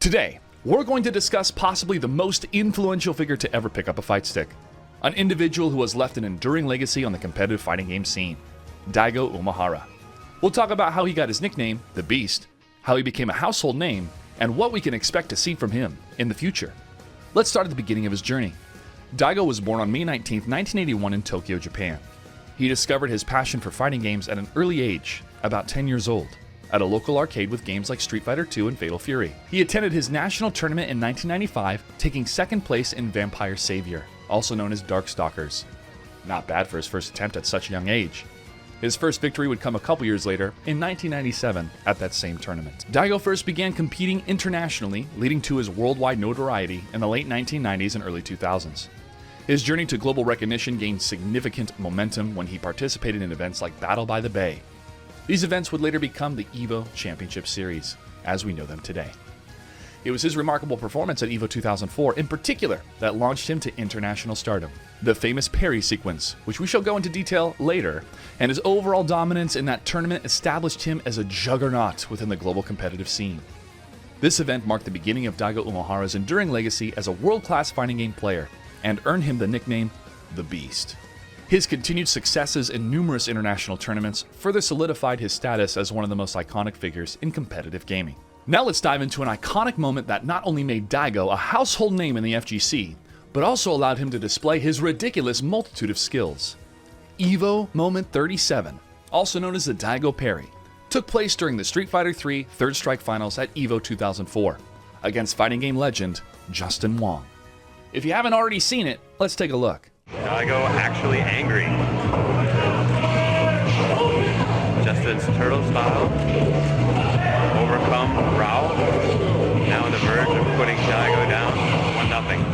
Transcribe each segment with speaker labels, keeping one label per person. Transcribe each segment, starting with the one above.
Speaker 1: Today, we're going to discuss possibly the most influential figure to ever pick up a fight stick. An individual who has left an enduring legacy on the competitive fighting game scene. Daigo Umehara. We'll talk about how he got his nickname, The Beast, how he became a household name, and what we can expect to see from him in the future. Let's start at the beginning of his journey. Daigo was born on May 19, 1981 in Tokyo, Japan. He discovered his passion for fighting games at an early age, about 10 years old, at a local arcade with games like Street Fighter II and Fatal Fury. He attended his national tournament in 1995, taking second place in Vampire Savior, also known as Darkstalkers. Not bad for his first attempt at such a young age. His first victory would come a couple years later, in 1997, at that same tournament. Daigo first began competing internationally, leading to his worldwide notoriety in the late 1990s and early 2000s. His journey to global recognition gained significant momentum when he participated in events like Battle by the Bay. These events would later become the EVO Championship Series, as we know them today. It was his remarkable performance at EVO 2004 in particular that launched him to international stardom. The famous Parry sequence, which we shall go into detail later, and his overall dominance in that tournament established him as a juggernaut within the global competitive scene. This event marked the beginning of Daigo Umehara's enduring legacy as a world-class fighting game player, and earned him the nickname, The Beast. His continued successes in numerous international tournaments further solidified his status as one of the most iconic figures in competitive gaming. Now let's dive into an iconic moment that not only made Daigo a household name in the FGC, but also allowed him to display his ridiculous multitude of skills. EVO Moment 37, also known as the Daigo Parry, took place during the Street Fighter III Third Strike Finals at EVO 2004, against fighting game legend Justin Wong. If you haven't already seen it, let's take a look.
Speaker 2: Daigo actually angry. Justin's turtle style. Overcome Rao. Now on the verge of putting Daigo down 1-0.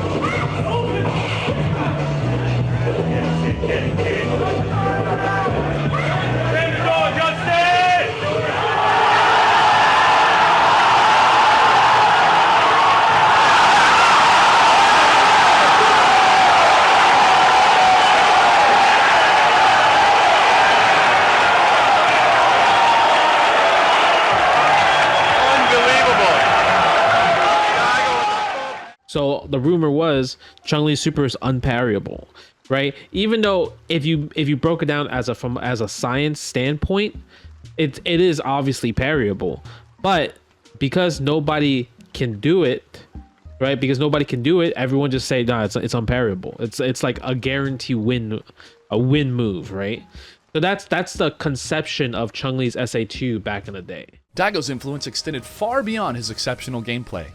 Speaker 3: So the rumor was Chun-Li's super is unparryable, right? Even though if you broke it down as a science standpoint, it is obviously parryable, but because nobody can do it, right? Because nobody can do it, everyone just say no, it's unparryable. It's like a guarantee win, a win move, right? So that's the conception of Chun-Li's SA2 back in the day.
Speaker 1: Daigo's influence extended far beyond his exceptional gameplay.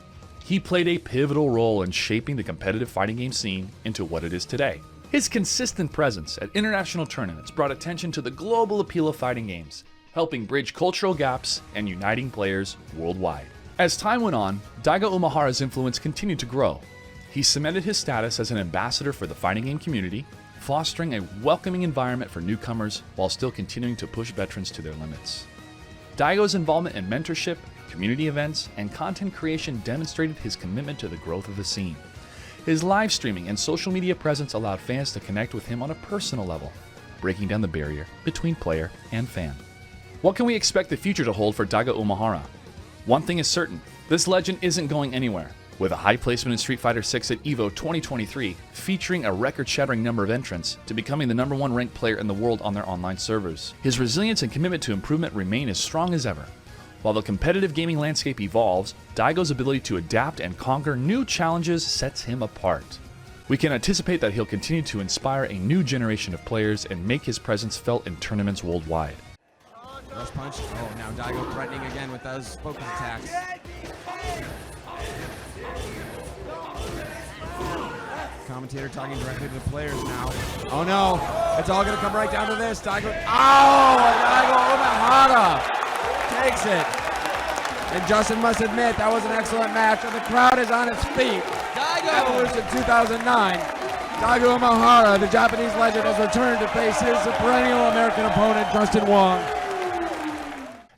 Speaker 1: He played a pivotal role in shaping the competitive fighting game scene into what it is today. His consistent presence at international tournaments brought attention to the global appeal of fighting games, helping bridge cultural gaps and uniting players worldwide. As time went on, Daigo Umehara's influence continued to grow. He cemented his status as an ambassador for the fighting game community, fostering a welcoming environment for newcomers while still continuing to push veterans to their limits. Daigo's involvement in mentorship, community events, and content creation demonstrated his commitment to the growth of the scene. His live streaming and social media presence allowed fans to connect with him on a personal level, breaking down the barrier between player and fan. What can we expect the future to hold for Daigo Umehara? One thing is certain, this legend isn't going anywhere. With a high placement in Street Fighter VI at EVO 2023, featuring a record-shattering number of entrants, to becoming the #1 ranked player in the world on their online servers, his resilience and commitment to improvement remain as strong as ever. While the competitive gaming landscape evolves, Daigo's ability to adapt and conquer new challenges sets him apart. We can anticipate that he'll continue to inspire a new generation of players and make his presence felt in tournaments worldwide.
Speaker 4: Rush punch. Oh, now Daigo threatening again with those focus attacks. Commentator talking directly to the players now. Oh no, it's all gonna come right down to this. Daigo, Daigo Umehara takes it. And Justin must admit that was an excellent match, and the crowd is on its feet. Evolution 2009. Daigo Umehara, the Japanese legend, has returned to face his perennial American opponent, Justin Wong.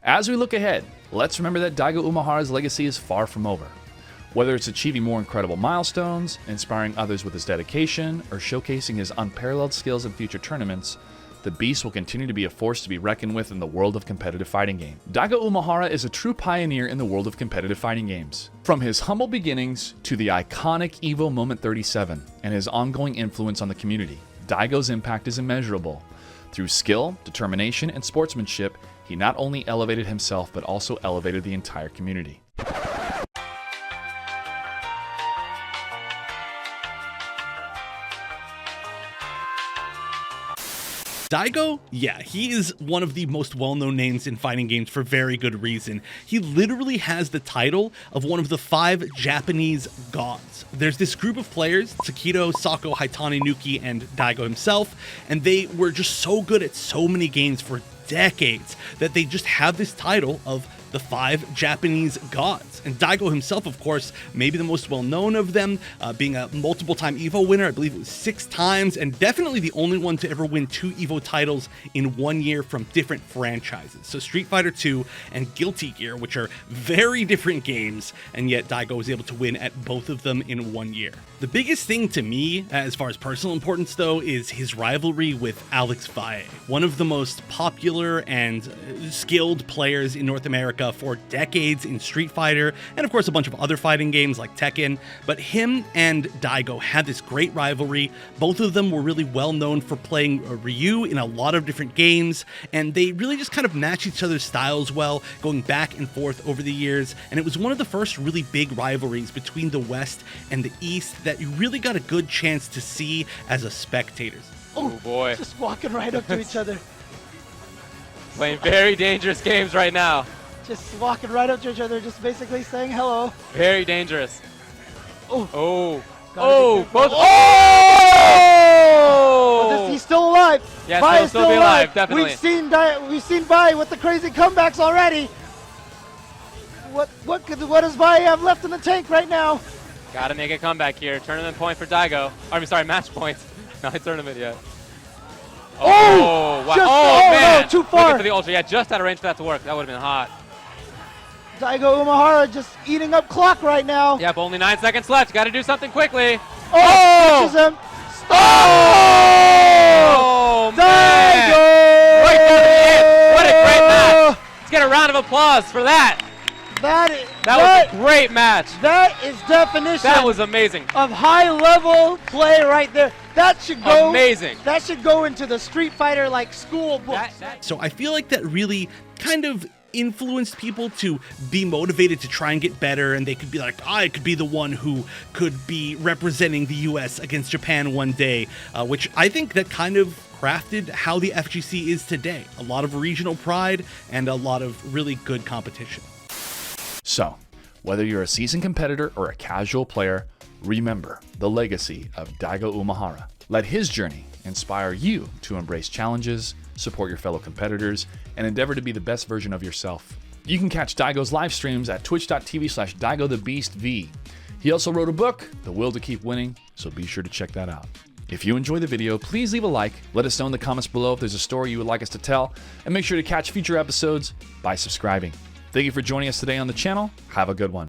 Speaker 1: As we look ahead, let's remember that Daigo Umehara's legacy is far from over. Whether it's achieving more incredible milestones, inspiring others with his dedication, or showcasing his unparalleled skills in future tournaments, the Beast will continue to be a force to be reckoned with in the world of competitive fighting game. Daigo Umehara is a true pioneer in the world of competitive fighting games. From his humble beginnings to the iconic EVO Moment 37 and his ongoing influence on the community, Daigo's impact is immeasurable. Through skill, determination, and sportsmanship, he not only elevated himself but also elevated the entire community.
Speaker 5: Daigo, yeah, he is one of the most well-known names in fighting games for very good reason. He literally has the title of one of the 5 Japanese gods. There's this group of players, Takedo, Sako, Haitani, Nuki, and Daigo himself, and they were just so good at so many games for decades that they just have this title of the 5 Japanese gods. And Daigo himself, of course, maybe the most well-known of them, being a multiple-time EVO winner. I believe it was 6 times, and definitely the only one to ever win 2 EVO titles in 1 year from different franchises. So Street Fighter 2 and Guilty Gear, which are very different games, and yet Daigo was able to win at both of them in 1 year. The biggest thing to me, as far as personal importance though, is his rivalry with Alex Valle, one of the most popular and skilled players in North America for decades in Street Fighter, and of course a bunch of other fighting games like Tekken. But him and Daigo had this great rivalry. Both of them were really well known for playing Ryu in a lot of different games, and they really just kind of matched each other's styles well, going back and forth over the years. And it was one of the first really big rivalries between the West and the East that you really got a good chance to see as a spectator.
Speaker 2: Oh boy.
Speaker 6: Just walking right up to each other.
Speaker 2: Playing very dangerous games right now.
Speaker 6: Just walking right up to each other, just basically saying hello.
Speaker 2: Very dangerous.
Speaker 6: Oh.
Speaker 2: Oh.
Speaker 6: Gotta be
Speaker 2: Oh.
Speaker 6: careful.
Speaker 2: Both.
Speaker 6: Oh! He's still alive.
Speaker 2: Yeah,
Speaker 6: Bai
Speaker 2: he'll
Speaker 6: is
Speaker 2: still be alive, definitely.
Speaker 6: We've seen Bai with the crazy comebacks already. What does Bai have left in the tank right now?
Speaker 2: Gotta make a comeback here. Tournament point for Daigo. I mean, sorry, match points. Not tournament yet.
Speaker 6: Oh!
Speaker 2: Wow.
Speaker 6: Just,
Speaker 2: Man.
Speaker 6: no, too
Speaker 2: Looking
Speaker 6: far.
Speaker 2: for the ultra. Yeah, just out of range for that to work. That would have been hot.
Speaker 6: Daigo Umehara just eating up clock right now.
Speaker 2: Yep, only 9 seconds left. Gotta do something quickly.
Speaker 6: Oh! Catches him.
Speaker 2: Oh, man.
Speaker 6: Daigo!
Speaker 2: Right down to the end. What a great match. Let's get a round of applause for that.
Speaker 6: That
Speaker 2: was a great match.
Speaker 6: That is definition.
Speaker 2: That was amazing.
Speaker 6: Of high-level play right there. That should go.
Speaker 2: Amazing.
Speaker 6: That should go into the Street Fighter like school books.
Speaker 5: So I feel like that really kind of influenced people to be motivated to try and get better, and they could be like, I could be the one who could be representing the US against Japan one day, which I think that kind of crafted how the FGC is today. A lot of regional pride and a lot of really good competition.
Speaker 1: So, whether you're a seasoned competitor or a casual player, remember the legacy of Daigo Umehara. Let his journey inspire you to embrace challenges, support your fellow competitors, and endeavor to be the best version of yourself. You can catch Daigo's live streams at twitch.tv/DaigoTheBeastV. He also wrote a book, The Will to Keep Winning, so be sure to check that out. If you enjoy the video, please leave a like, let us know in the comments below if there's a story you would like us to tell, and make sure to catch future episodes by subscribing. Thank you for joining us today on the channel. Have a good one.